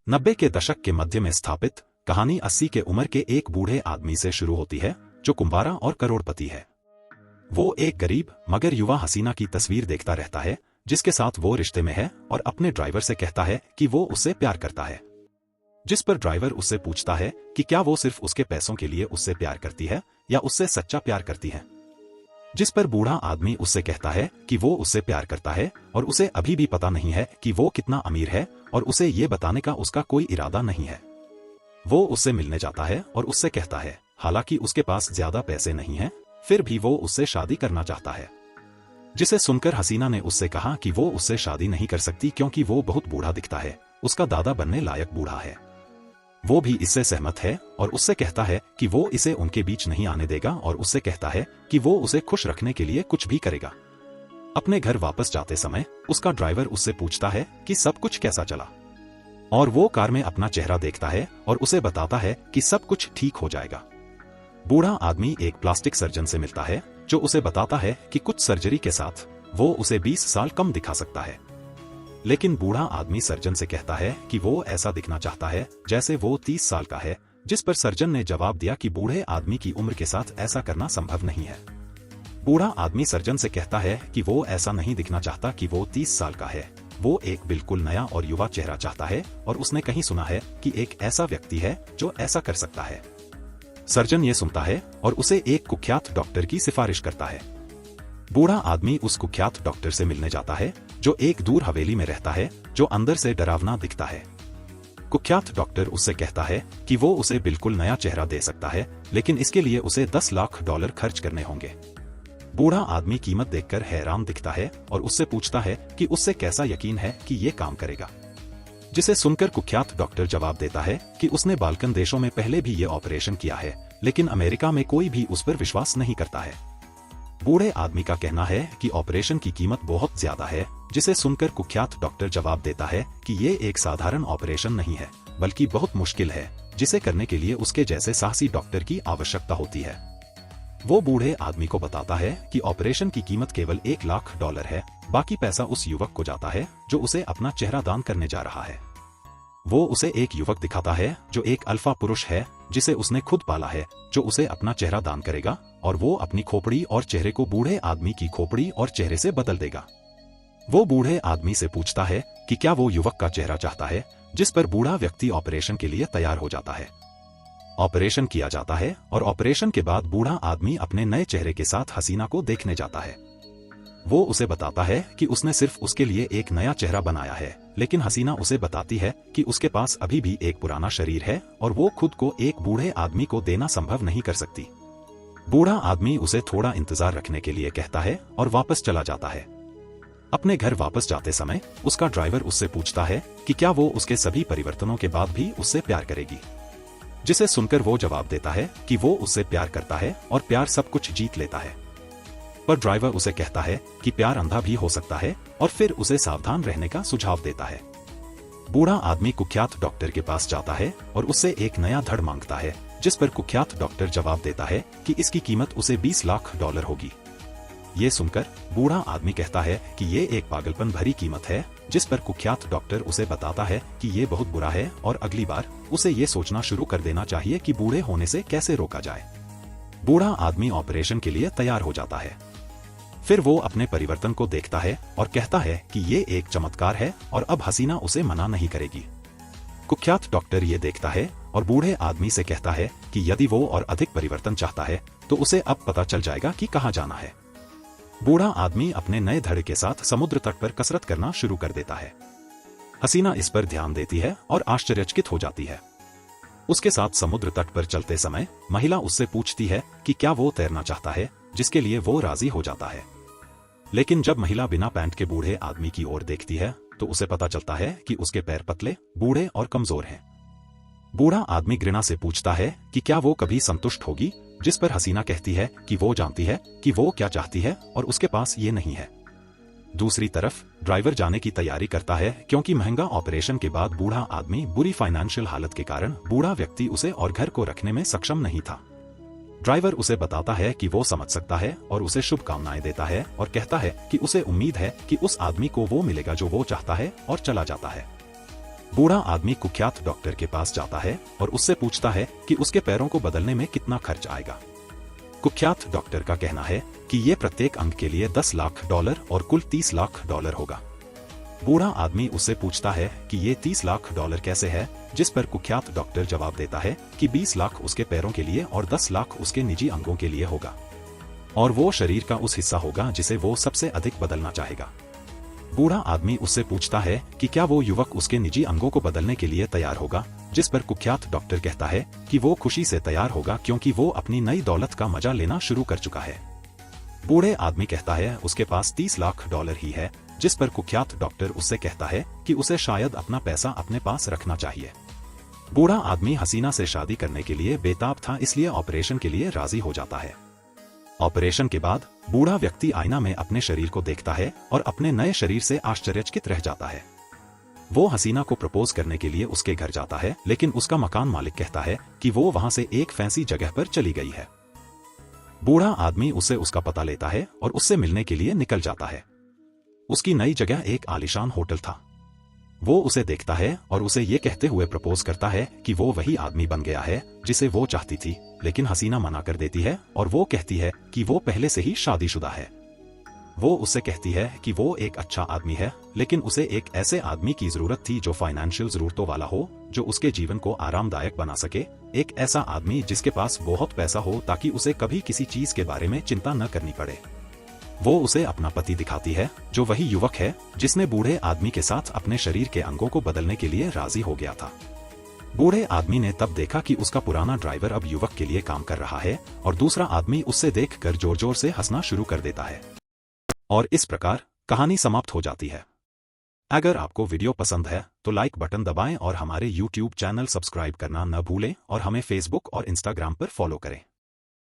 90 के दशक के मध्य में स्थापित कहानी 80 के उम्र के एक बूढ़े आदमी से शुरू होती है जो कुंवारा और करोड़पति है। वो एक गरीब मगर युवा हसीना की तस्वीर देखता रहता है जिसके साथ वो रिश्ते में है और अपने ड्राइवर से कहता है कि वो उससे प्यार करता है। जिस पर ड्राइवर उससे पूछता है कि क्या वो सिर्फ उसके पैसों के लिए उससे प्यार करती है या उससे सच्चा प्यार करती है। जिस पर बूढ़ा आदमी उससे कहता है कि वो उससे प्यार करता है और उसे अभी भी पता नहीं है कि वो कितना अमीर है और उसे ये बताने का उसका कोई इरादा नहीं है। वो उससे मिलने जाता है और उससे कहता है, हालांकि उसके पास ज्यादा पैसे नहीं है, फिर भी वो उससे शादी करना चाहता है। जिसे सुनकर हसीना ने उससे कहा कि वो उससे शादी नहीं कर सकती क्योंकि वो बहुत बूढ़ा दिखता है, उसका दादा बनने लायक बूढ़ा है। वो भी इससे सहमत है और उससे कहता है कि वो इसे उनके बीच नहीं आने देगा और उससे कहता है कि वो उसे खुश रखने के लिए कुछ भी करेगा। अपने घर वापस जाते समय उसका ड्राइवर उससे पूछता है कि सब कुछ कैसा चला, और वो कार में अपना चेहरा देखता है और उसे बताता है कि सब कुछ ठीक हो जाएगा। बूढ़ा आदमी एक प्लास्टिक सर्जन से मिलता है जो उसे बताता है कि कुछ सर्जरी के साथ वो उसे 20 साल कम दिखा सकता है। लेकिन बूढ़ा आदमी सर्जन से कहता है कि वो ऐसा दिखना चाहता है जैसे वो 30 साल का है, जिस पर सर्जन ने जवाब दिया कि बूढ़े आदमी की उम्र के साथ ऐसा करना संभव नहीं है। बूढ़ा आदमी सर्जन से कहता है कि वो ऐसा नहीं दिखना चाहता कि वो 30 साल का है, वो एक बिल्कुल नया और युवा चेहरा चाहता है और उसने कहीं सुना है कि एक ऐसा व्यक्ति है जो ऐसा कर सकता है। सर्जन ये सुनता है और उसे एक कुख्यात डॉक्टर की सिफारिश करता है। बूढ़ा आदमी उस कुख्यात डॉक्टर से मिलने जाता है जो एक दूर हवेली में रहता है, जो अंदर से डरावना दिखता है। कुख्यात डॉक्टर उससे कहता है कि वो उसे बिल्कुल नया चेहरा दे सकता है, लेकिन इसके लिए उसे $10 लाख खर्च करने होंगे। बूढ़ा आदमी कीमत देखकर हैरान दिखता है और उससे पूछता है कि उससे कैसा यकीन है कि ये काम करेगा। जिसे सुनकर कुख्यात डॉक्टर जवाब देता है कि उसने बाल्कन देशों में पहले भी ये ऑपरेशन किया है, लेकिन अमेरिका में कोई भी उस पर विश्वास नहीं करता है। बूढ़े आदमी का कहना है कि ऑपरेशन की कीमत बहुत ज्यादा है, जिसे सुनकर कुख्यात डॉक्टर जवाब देता है कि ये एक साधारण ऑपरेशन नहीं है, बल्कि बहुत मुश्किल है, जिसे करने के लिए उसके जैसे साहसी डॉक्टर की आवश्यकता होती है। वो बूढ़े आदमी को बताता है कि ऑपरेशन की कीमत केवल $1 लाख है, बाकी पैसा उस युवक को जाता है जो उसे अपना चेहरा दान करने जा रहा है। वो उसे एक युवक दिखाता है जो एक अल्फा पुरुष है, जिसे उसने खुद पाला है, जो उसे अपना चेहरा दान करेगा और वो अपनी खोपड़ी और चेहरे को बूढ़े आदमी की खोपड़ी और चेहरे से बदल देगा। वो बूढ़े आदमी से पूछता है कि क्या वो युवक का चेहरा चाहता है, जिस पर बूढ़ा व्यक्ति ऑपरेशन के लिए तैयार हो जाता है। ऑपरेशन किया जाता है और ऑपरेशन के बाद बूढ़ा आदमी अपने नए चेहरे के साथ हसीना को देखने जाता है। वो उसे बताता है कि उसने सिर्फ उसके लिए एक नया चेहरा बनाया है, लेकिन हसीना उसे बताती है कि उसके पास अभी भी एक पुराना शरीर है और वो खुद को एक बूढ़े आदमी को देना संभव नहीं कर सकती। बूढ़ा आदमी उसे थोड़ा इंतजार रखने के लिए कहता है और वापस चला जाता है। अपने घर वापस जाते समय उसका ड्राइवर उससे पूछता है कि क्या वो उसके सभी परिवर्तनों के बाद भी उससे प्यार करेगी। जिसे सुनकर वो जवाब देता है कि वो उससे प्यार करता है और प्यार सब कुछ जीत लेता है। पर ड्राइवर उसे कहता है कि प्यार अंधा भी हो सकता है और फिर उसे सावधान रहने का सुझाव देता है। बूढ़ा आदमी कुख्यात डॉक्टर के पास जाता है और उससे एक नया धड़ मांगता है, जिस पर कुख्यात डॉक्टर जवाब देता है कि इसकी कीमत उसे $20 लाख होगी। ये सुनकर बूढ़ा आदमी कहता है कि ये एक पागलपन भरी कीमत है, जिस पर कुख्यात डॉक्टर उसे बताता है कि ये बहुत बुरा है और अगली बार उसे ये सोचना शुरू कर देना चाहिए कि बूढ़े होने से कैसे रोका जाए। बूढ़ा आदमी ऑपरेशन के लिए तैयार हो जाता है। फिर वो अपने परिवर्तन को देखता है और कहता है कि ये एक चमत्कार है और अब हसीना उसे मना नहीं करेगी। कुख्यात डॉक्टर ये देखता है और बूढ़े आदमी से कहता है कि यदि वो और अधिक परिवर्तन चाहता है तो उसे अब पता चल जाएगा कि कहाँ जाना है। बूढ़ा आदमी अपने नए धड़े के साथ समुद्र तट पर कसरत करना शुरू कर देता है। हसीना इस पर ध्यान देती है और आश्चर्यचकित हो जाती है। उसके साथ समुद्र तट पर चलते समय महिला उससे पूछती है कि क्या वो तैरना चाहता है, जिसके लिए वो राजी हो जाता है। लेकिन जब महिला बिना पैंट के बूढ़े आदमी की ओर देखती है तो उसे पता चलता है कि उसके पैर पतले, बूढ़े और कमजोर हैं। बूढ़ा आदमी घृणा से पूछता है कि क्या वो कभी संतुष्ट होगी, जिस पर हसीना कहती है कि वो जानती है कि वो क्या चाहती है और उसके पास ये नहीं है। दूसरी तरफ ड्राइवर जाने की तैयारी करता है क्योंकि महंगा ऑपरेशन के बाद बूढ़ा आदमी बुरी फाइनेंशियल हालत के कारण बूढ़ा व्यक्ति उसे और घर को रखने में सक्षम नहीं था। ड्राइवर उसे बताता है कि वो समझ सकता है और उसे शुभकामनाएं देता है और कहता है कि उसे उम्मीद है कि उस आदमी को वो मिलेगा जो वो चाहता है, और चला जाता है। बूढ़ा आदमी कुख्यात डॉक्टर के पास जाता है और उससे पूछता है कि उसके पैरों को बदलने में कितना खर्च आएगा। कुख्यात डॉक्टर का कहना है कि ये प्रत्येक अंग के लिए $10 लाख और कुल $30 लाख होगा। बूढ़ा आदमी उससे पूछता है कि ये $30 लाख कैसे है, जिस पर कुख्यात डॉक्टर जवाब देता है कि 20 लाख उसके पैरों के लिए और 10 लाख उसके निजी अंगों के लिए होगा, और वो शरीर का उस हिस्सा होगा जिसे वो सबसे अधिक बदलना चाहेगा। बूढ़ा आदमी उससे पूछता है कि क्या वो युवक उसके निजी अंगों को बदलने के लिए तैयार होगा, जिस पर कुख्यात डॉक्टर कहता है कि वो खुशी से तैयार होगा क्योंकि वो अपनी नई दौलत का मजा लेना शुरू कर चुका है। बूढ़े आदमी कहता है उसके पास $30 लाख ही है, जिस पर कुख्यात डॉक्टर उससे कहता है कि उसे शायद अपना पैसा अपने पास रखना चाहिए। बूढ़ा आदमी हसीना से शादी करने के लिए बेताब था, इसलिए ऑपरेशन के लिए राजी हो जाता है। ऑपरेशन के बाद बूढ़ा व्यक्ति आईना में अपने शरीर को देखता है और अपने नए शरीर से आश्चर्यचकित रह जाता है। वो हसीना को प्रपोज करने के लिए उसके घर जाता है, लेकिन उसका मकान मालिक कहता है कि वो वहां से एक फैंसी जगह पर चली गई है। बूढ़ा आदमी उससे उसका पता लेता है और उससे मिलने के लिए निकल जाता है। उसकी नई जगह एक आलीशान होटल था। वो उसे देखता है और उसे ये कहते हुए प्रपोज करता है कि वो वही आदमी बन गया है जिसे वो चाहती थी, लेकिन हसीना मना कर देती है और वो कहती है कि वो पहले से ही शादीशुदा है। वो उससे कहती है कि वो एक अच्छा आदमी है, लेकिन उसे एक ऐसे आदमी की जरूरत थी जो फाइनेंशियल जरूरतों वाला हो, जो उसके जीवन को आरामदायक बना सके, एक ऐसा आदमी जिसके पास बहुत पैसा हो ताकि उसे कभी किसी चीज के बारे में चिंता न करनी पड़े। वो उसे अपना पति दिखाती है, जो वही युवक है जिसने बूढ़े आदमी के साथ अपने शरीर के अंगों को बदलने के लिए राजी हो गया था। बूढ़े आदमी ने तब देखा कि उसका पुराना ड्राइवर अब युवक के लिए काम कर रहा है और दूसरा आदमी उससे देखकर जोर जोर से हंसना शुरू कर देता है। और इस प्रकार कहानी समाप्त हो जाती है। अगर आपको वीडियो पसंद है तो लाइक बटन दबाएं और हमारे YouTube चैनल सब्सक्राइब करना न भूलें और हमें Facebook और Instagram पर फॉलो करें।